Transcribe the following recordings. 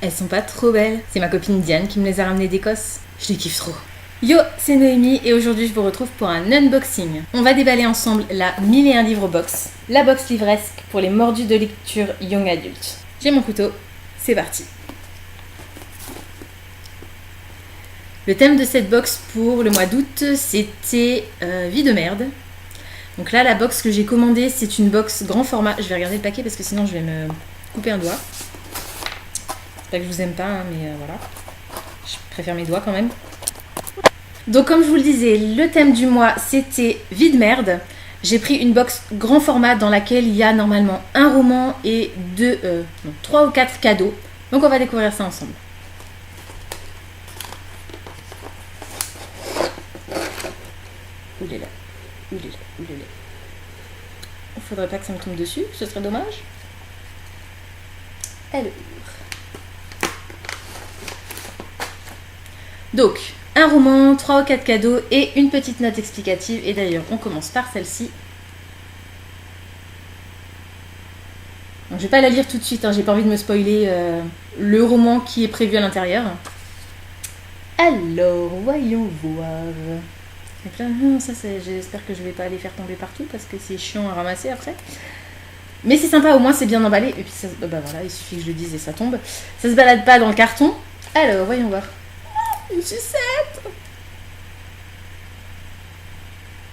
Elles sont pas trop belles. C'est ma copine Diane qui me les a ramenées d'Écosse. Je les kiffe trop. Yo, c'est Noémie et aujourd'hui je vous retrouve pour un unboxing. On va déballer ensemble la 1001 livres box, la box livresque pour les mordus de lecture young adulte. J'ai mon couteau, c'est parti. Le thème de cette box pour le mois d'août, c'était vie de merde. Donc là, la box que j'ai commandée, c'est une box grand format. Je vais regarder le paquet parce que sinon je vais me couper un doigt. C'est pas que je vous aime pas, hein, mais voilà. Je préfère mes doigts quand même. Donc comme je vous le disais, le thème du mois, c'était vie de merde. J'ai pris une box grand format dans laquelle il y a normalement un roman et 3 ou 4 cadeaux. Donc on va découvrir ça ensemble. Oulala, oulala, oulala. Il faudrait pas que ça me tombe dessus, ce serait dommage. Alors. Donc, un roman, 3 ou 4 cadeaux et une petite note explicative. Et d'ailleurs, on commence par celle-ci. Donc, je vais pas la lire tout de suite, hein, j'ai pas envie de me spoiler le roman qui est prévu à l'intérieur. Alors, voyons voir. J'espère que je vais pas les faire tomber partout parce que c'est chiant à ramasser après. Mais c'est sympa, au moins c'est bien emballé. Et puis ça, bah voilà, il suffit que je le dise et ça tombe. Ça se balade pas dans le carton. Alors, voyons voir. Une sucette.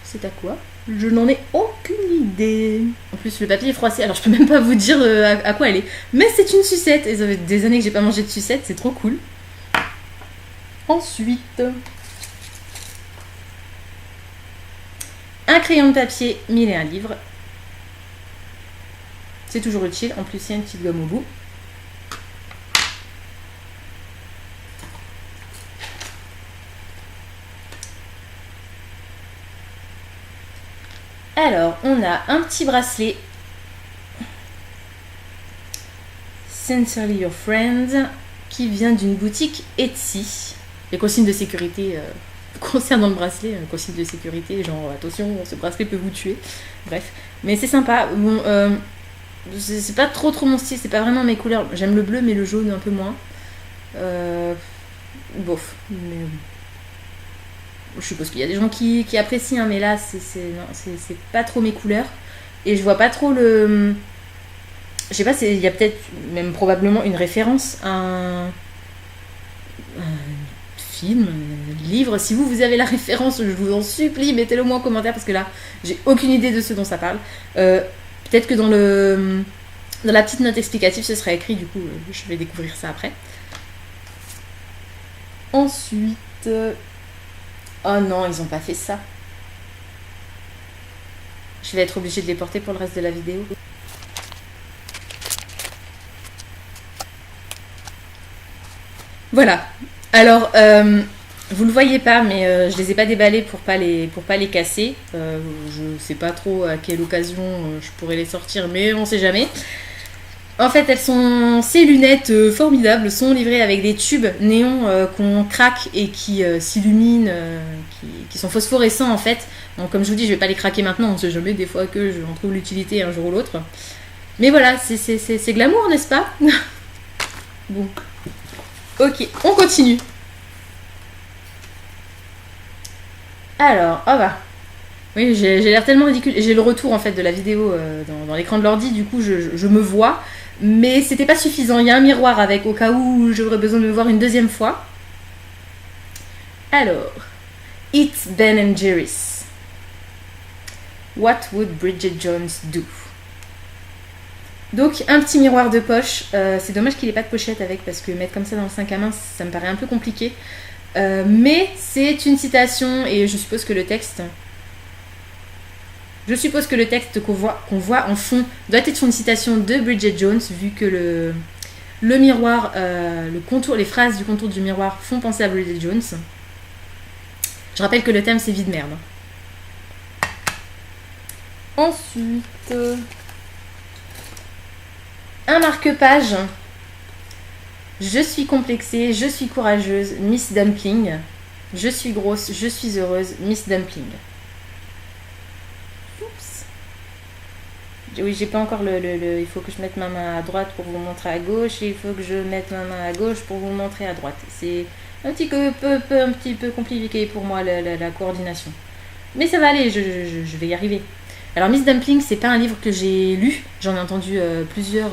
C'est à quoi? Je n'en ai aucune idée. En plus, le papier est froissé, alors je peux même pas vous dire à quoi elle est. Mais c'est une sucette. Et ça fait des années que j'ai pas mangé de sucette, c'est trop cool. Ensuite, un crayon de papier, 1001 livres. C'est toujours utile. En plus, il y a une petite gomme au bout. Alors, on a un petit bracelet. Sincerely Your Friend, qui vient d'une boutique Etsy. Les consignes de sécurité concernant le bracelet, consignes de sécurité, genre attention, ce bracelet peut vous tuer. Bref, mais c'est sympa. Bon, c'est pas trop mon style, c'est pas vraiment mes couleurs. J'aime le bleu, mais le jaune un peu moins. Bof, mais je suppose qu'il y a des gens qui apprécient, hein, mais là, c'est pas trop mes couleurs. Et je vois pas trop le... Je sais pas, il y a peut-être, même probablement, une référence à un film, un livre. Si vous avez la référence, je vous en supplie, mettez-le moi en commentaire, parce que là, j'ai aucune idée de ce dont ça parle. Peut-être que dans la petite note explicative, ce sera écrit, du coup, je vais découvrir ça après. Ensuite... Oh non, ils ont pas fait ça. Je vais être obligée de les porter pour le reste de la vidéo. Voilà. Alors, vous le voyez pas, mais je les ai pas déballés pour pas les casser. Je sais pas trop à quelle occasion je pourrais les sortir, mais on sait jamais. En fait, ces lunettes formidables sont livrées avec des tubes néons qu'on craque et qui s'illuminent, qui sont phosphorescents en fait. Donc comme je vous dis, je vais pas les craquer maintenant, on sait jamais, des fois que j'en trouve l'utilité un jour ou l'autre. Mais voilà, c'est glamour, n'est-ce pas? Bon. Ok, on continue. Alors, oh bah. Oui, j'ai l'air tellement ridicule. J'ai le retour en fait de la vidéo dans l'écran de l'ordi, du coup je me vois. Mais c'était pas suffisant. Il y a un miroir avec, au cas où j'aurais besoin de me voir une deuxième fois. Alors, Eat Ben & Jerry's. What would Bridget Jones do? Donc, un petit miroir de poche. C'est dommage qu'il n'ait pas de pochette avec, parce que mettre comme ça dans le sac à main, ça me paraît un peu compliqué. Mais c'est une citation, et je suppose que le texte... qu'on voit en fond doit être une citation de Bridget Jones, vu que le miroir, le contour, les phrases du contour du miroir font penser à Bridget Jones. Je rappelle que le thème c'est vie de merde. Ensuite, un marque-page. Je suis complexée, je suis courageuse, Miss Dumpling. Je suis grosse, je suis heureuse, Miss Dumpling. Oui, j'ai pas encore il faut que je mette ma main à droite pour vous montrer à gauche et il faut que je mette ma main à gauche pour vous montrer à droite. C'est un petit peu compliqué pour moi la coordination. Mais ça va aller, je vais y arriver. Alors Miss Dumpling, c'est pas un livre que j'ai lu. J'en ai entendu plusieurs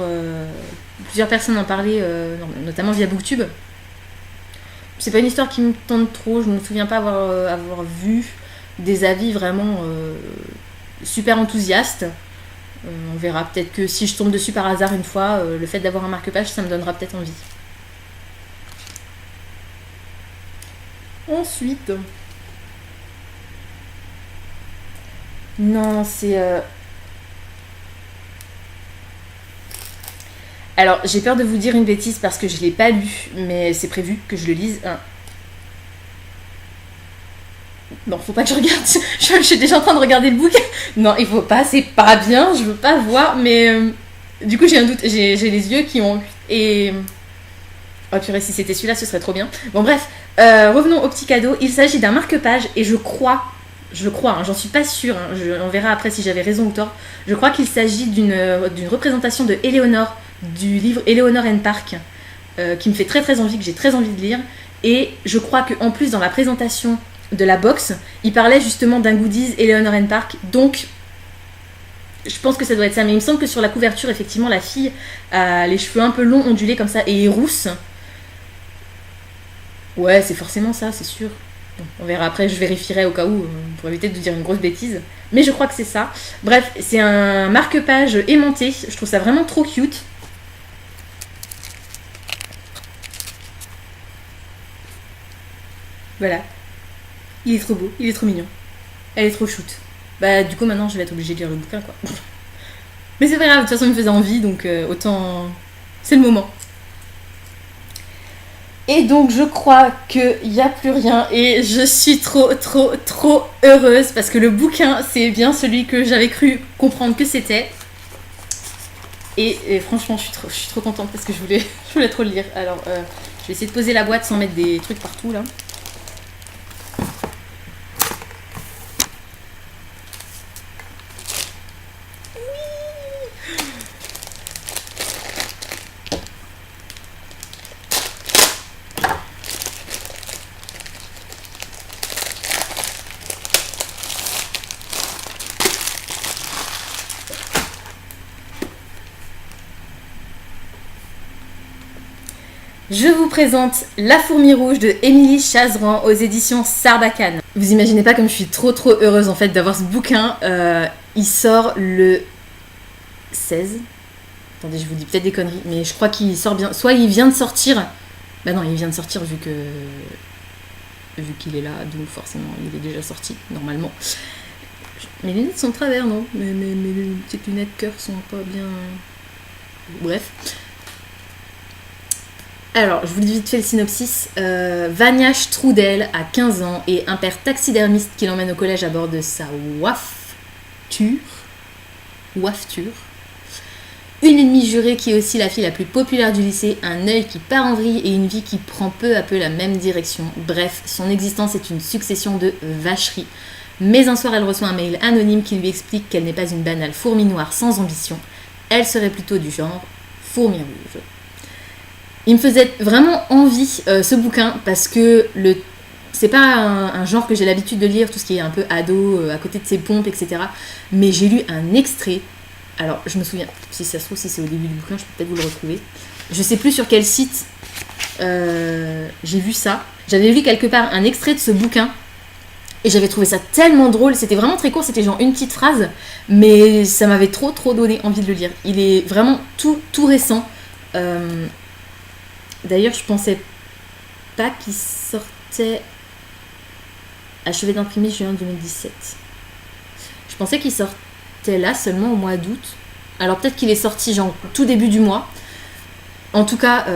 personnes en parler, notamment via Booktube. C'est pas une histoire qui me tente trop. Je me souviens pas avoir vu des avis vraiment super enthousiastes. On verra, peut-être que si je tombe dessus par hasard une fois, le fait d'avoir un marque-page, ça me donnera peut-être envie. Ensuite... Non, c'est... Alors, j'ai peur de vous dire une bêtise parce que je l'ai pas lu, mais c'est prévu que je le lise. Non, faut pas que je regarde. Je suis déjà en train de regarder le bouquin. Non, il faut pas, c'est pas bien, je veux pas voir, mais du coup j'ai un doute. J'ai les yeux qui ont... Et... Oh purée, si c'était celui-là, ce serait trop bien. Bon bref, revenons au petit cadeau. Il s'agit d'un marque-page et je crois, hein, j'en suis pas sûre, hein, on verra après si j'avais raison ou tort. Je crois qu'il s'agit d'une représentation de Éléonore, du livre Éléonore and Park, qui me fait très très envie, que j'ai très envie de lire. Et je crois qu'en plus, dans la présentation de la box, il parlait justement d'un goodies Éléonore and Park. Donc, je pense que ça doit être ça. Mais il me semble que sur la couverture, effectivement, la fille a les cheveux un peu longs, ondulés comme ça, et est rousse. Ouais, c'est forcément ça, c'est sûr. Bon, on verra après, je vérifierai au cas où, pour éviter de vous dire une grosse bêtise. Mais je crois que c'est ça. Bref, c'est un marque-page aimanté. Je trouve ça vraiment trop cute. Voilà. Il est trop beau, il est trop mignon. Elle est trop shoot. Bah du coup maintenant je vais être obligée de lire le bouquin quoi. Mais c'est pas grave, de toute façon il me faisait envie donc autant... C'est le moment. Et donc je crois qu'il n'y a plus rien et je suis trop heureuse parce que le bouquin c'est bien celui que j'avais cru comprendre que c'était. Et franchement je suis trop contente parce que je voulais trop le lire. Alors je vais essayer de poser la boîte sans mettre des trucs partout là. Je vous présente La Fourmi Rouge de Émilie Chazeran aux éditions Sarbacane. Vous imaginez pas comme je suis trop heureuse en fait d'avoir ce bouquin. Il sort le 16. Attendez, je vous dis peut-être des conneries, mais je crois qu'il sort bien. Soit il vient de sortir. Bah non, il vient de sortir vu qu'il est là, donc forcément il est déjà sorti, normalement. Mes lunettes sont de travers, non? Mes petites lunettes cœur sont pas bien... Bref. Alors, je vous dis vite fait le synopsis. Vania Strudel a 15 ans et un père taxidermiste qui l'emmène au collège à bord de sa wafture. Une ennemie jurée qui est aussi la fille la plus populaire du lycée, un œil qui part en vrille et une vie qui prend peu à peu la même direction. Bref, son existence est une succession de vacheries. Mais un soir, elle reçoit un mail anonyme qui lui explique qu'elle n'est pas une banale fourmi noire sans ambition. Elle serait plutôt du genre fourmi rouge. Il me faisait vraiment envie ce bouquin parce que c'est pas un genre que j'ai l'habitude de lire, tout ce qui est un peu ado, à côté de ses pompes, etc. Mais j'ai lu un extrait. Alors, je me souviens, si ça se trouve, si c'est au début du bouquin, je peux peut-être vous le retrouver. Je sais plus sur quel site j'ai vu ça. J'avais lu quelque part un extrait de ce bouquin et j'avais trouvé ça tellement drôle. C'était vraiment très court, c'était genre une petite phrase, mais ça m'avait trop donné envie de le lire. Il est vraiment tout récent. D'ailleurs, je pensais pas qu'il sortait achevé d'imprimer juin 2017. Je pensais qu'il sortait là seulement au mois d'août. Alors peut-être qu'il est sorti genre tout début du mois. En tout cas,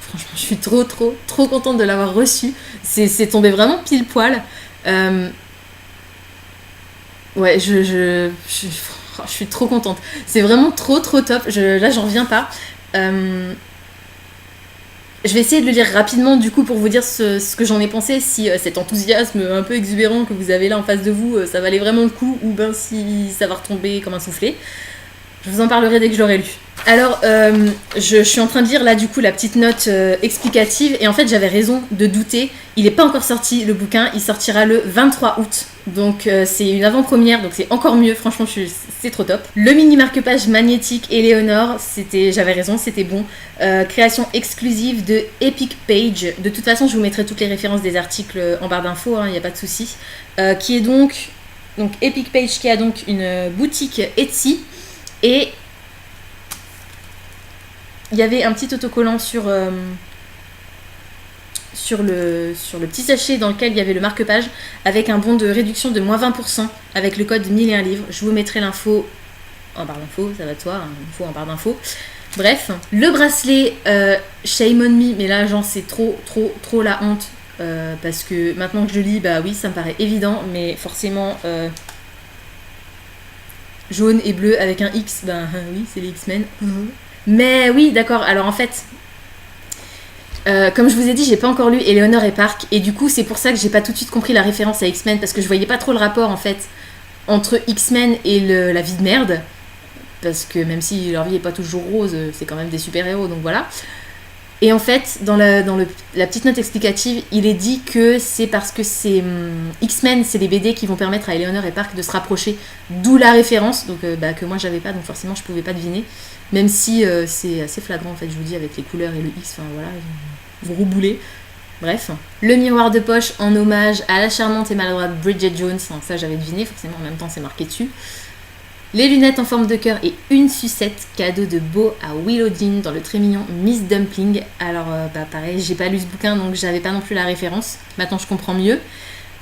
franchement, je suis trop contente de l'avoir reçu. C'est tombé vraiment pile poil. Ouais, je suis trop contente. C'est vraiment trop top. Là, j'en reviens pas. Je vais essayer de le lire rapidement du coup pour vous dire ce que j'en ai pensé, si cet enthousiasme un peu exubérant que vous avez là en face de vous, ça valait vraiment le coup ou ben si ça va retomber comme un soufflet. Je vous en parlerai dès que je l'aurai lu. Alors, je suis en train de lire là du coup la petite note explicative et en fait j'avais raison de douter. Il n'est pas encore sorti le bouquin, il sortira le 23 août. Donc c'est une avant-première, donc c'est encore mieux, franchement c'est trop top. Le mini marque-page magnétique Eleonore, j'avais raison, c'était bon. Création exclusive de Epic Page. De toute façon je vous mettrai toutes les références des articles en barre d'infos, il n'y a pas de souci. Qui est donc Epic Page qui a donc une boutique Etsy et il y avait un petit autocollant sur le petit sachet dans lequel il y avait le marque-page avec un bon de réduction de moins 20% avec le code 1001 livres. Je vous mettrai l'info en barre d'infos, ça va de soi, info en barre d'infos. Bref, le bracelet Shame on Me, mais là genre c'est trop la honte parce que maintenant que je lis, bah oui ça me paraît évident, mais forcément jaune et bleu avec un X, ben oui c'est les X-Men. Mais oui, d'accord. Alors en fait, comme je vous ai dit, j'ai pas encore lu Eleanor et Park, et du coup c'est pour ça que j'ai pas tout de suite compris la référence à X-Men, parce que je voyais pas trop le rapport en fait entre X-Men et la vie de merde, parce que même si leur vie est pas toujours rose, c'est quand même des super-héros, donc voilà. Et en fait, dans la petite note explicative, il est dit que c'est parce que c'est X-Men, c'est les BD qui vont permettre à Eleanor et Park de se rapprocher, d'où la référence, donc que moi j'avais pas, donc forcément je pouvais pas deviner, même si c'est assez flagrant en fait, je vous dis, avec les couleurs et le X, enfin voilà, vous rouboulez. Bref, le miroir de poche en hommage à la charmante et maladroite Bridget Jones, ça j'avais deviné, forcément en même temps c'est marqué dessus. Les lunettes en forme de cœur et une sucette, cadeau de Beau à Willow Dean dans le très mignon Miss Dumpling. Alors pareil, j'ai pas lu ce bouquin donc j'avais pas non plus la référence, maintenant je comprends mieux.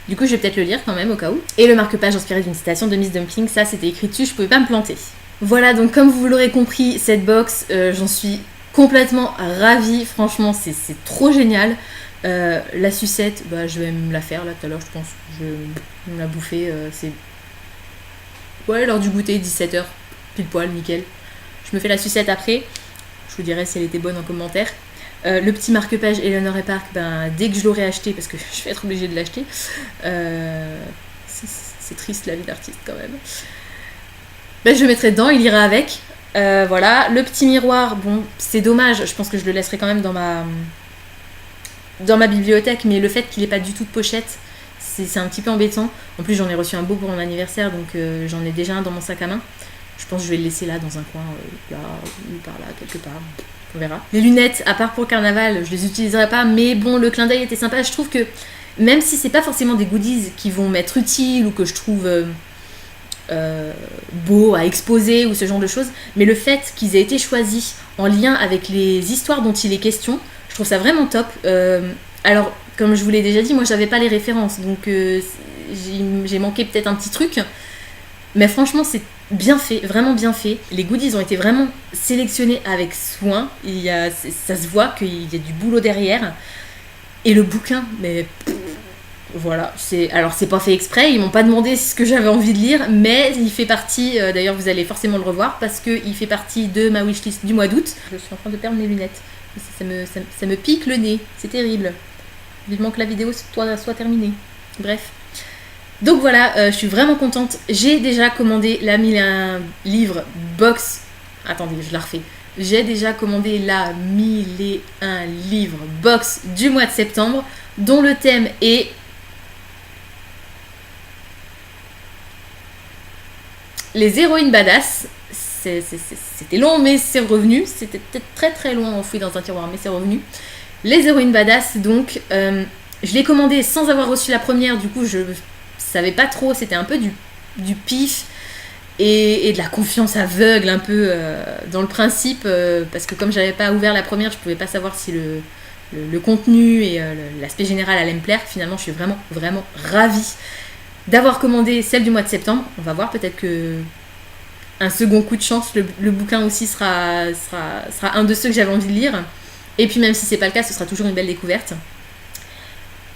Du coup je vais peut-être le lire quand même au cas où. Et le marque-page inspiré d'une citation de Miss Dumpling, ça c'était écrit dessus, je pouvais pas me planter. Voilà, donc comme vous l'aurez compris, cette box, j'en suis complètement ravie, franchement c'est trop génial. La sucette, je vais me la faire là tout à l'heure, je pense, je vais me la bouffer, c'est... Ouais, l'heure du goûter, 17h, pile poil, nickel. Je me fais la sucette après, je vous dirai si elle était bonne en commentaire. Le petit marque-page Eleanor et Park, dès que je l'aurai acheté, parce que je vais être obligée de l'acheter, c'est triste la vie d'artiste quand même. Je le mettrai dedans, il ira avec. Voilà, le petit miroir, bon, c'est dommage, je pense que je le laisserai quand même dans ma bibliothèque, mais le fait qu'il n'ait pas du tout de pochette, c'est un petit peu embêtant. En plus, j'en ai reçu un beau pour mon anniversaire, donc j'en ai déjà un dans mon sac à main. Je pense que je vais le laisser là, dans un coin, là, ou par là, quelque part. On verra. Les lunettes, à part pour le carnaval, je les utiliserai pas, mais bon, le clin d'œil était sympa. Je trouve que, même si c'est pas forcément des goodies qui vont m'être utiles, ou que je trouve beau à exposer, ou ce genre de choses, mais le fait qu'ils aient été choisis en lien avec les histoires dont il est question, je trouve ça vraiment top. Alors, comme je vous l'ai déjà dit, moi j'avais pas les références, donc j'ai manqué peut-être un petit truc, mais franchement c'est bien fait, vraiment bien fait. Les goodies ont été vraiment sélectionnés avec soin, ça se voit qu'il y a du boulot derrière, et le bouquin, mais voilà, alors c'est pas fait exprès, ils m'ont pas demandé ce que j'avais envie de lire, mais il fait partie, d'ailleurs vous allez forcément le revoir, parce qu'il fait partie de ma wishlist du mois d'août. Je suis en train de perdre mes lunettes, ça me pique le nez, c'est terrible. Vivement que la vidéo soit terminée. Bref. Donc voilà, je suis vraiment contente. J'ai déjà commandé la 1001 livres box. Attendez, je la refais. J'ai déjà commandé la 1001 livres box du mois de septembre, dont le thème est les héroïnes badass. C'était long, mais c'est revenu. C'était peut-être très très loin enfoui dans un tiroir, mais c'est revenu. Les héroïnes badass, donc, je l'ai commandé sans avoir reçu la première, du coup je savais pas trop, c'était un peu du pif et de la confiance aveugle un peu dans le principe, parce que comme j'avais pas ouvert la première, je pouvais pas savoir si le contenu et l'aspect général allaient me plaire. Finalement, je suis vraiment, vraiment ravie d'avoir commandé celle du mois de septembre. On va voir, peut-être que un second coup de chance, le bouquin aussi sera un de ceux que j'avais envie de lire. Et puis même si c'est pas le cas, ce sera toujours une belle découverte.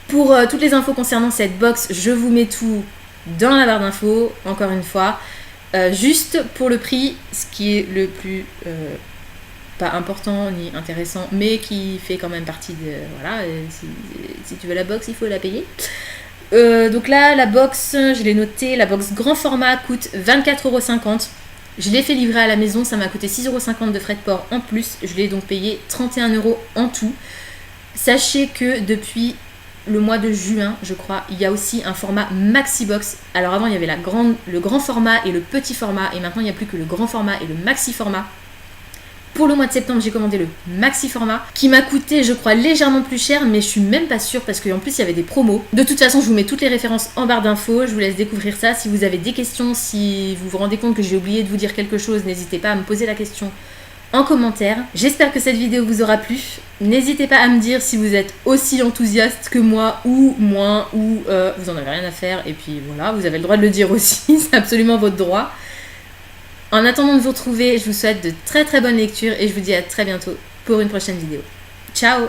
Pour toutes les infos concernant cette box, je vous mets tout dans la barre d'infos, encore une fois. Juste pour le prix, ce qui est le plus pas important ni intéressant, mais qui fait quand même partie de... Voilà, si tu veux la box, il faut la payer. Donc là, la box, je l'ai noté, la box grand format coûte 24,50 €. Je l'ai fait livrer à la maison, ça m'a coûté 6,50 € de frais de port en plus. Je l'ai donc payé 31 € en tout. Sachez que depuis le mois de juin, je crois, il y a aussi un format maxi box. Alors avant, il y avait le grand format et le petit format, et maintenant il n'y a plus que le grand format et le maxi format. Pour le mois de septembre, j'ai commandé le maxi format qui m'a coûté, je crois, légèrement plus cher, mais je suis même pas sûre parce qu'en plus il y avait des promos. De toute façon, je vous mets toutes les références en barre d'infos. Je vous laisse découvrir ça. Si vous avez des questions, si vous vous rendez compte que j'ai oublié de vous dire quelque chose, n'hésitez pas à me poser la question en commentaire. J'espère que cette vidéo vous aura plu. N'hésitez pas à me dire si vous êtes aussi enthousiaste que moi ou moins, ou vous en avez rien à faire. Et puis voilà, vous avez le droit de le dire aussi, c'est absolument votre droit. En attendant de vous retrouver, je vous souhaite de très très bonnes lectures et je vous dis à très bientôt pour une prochaine vidéo. Ciao!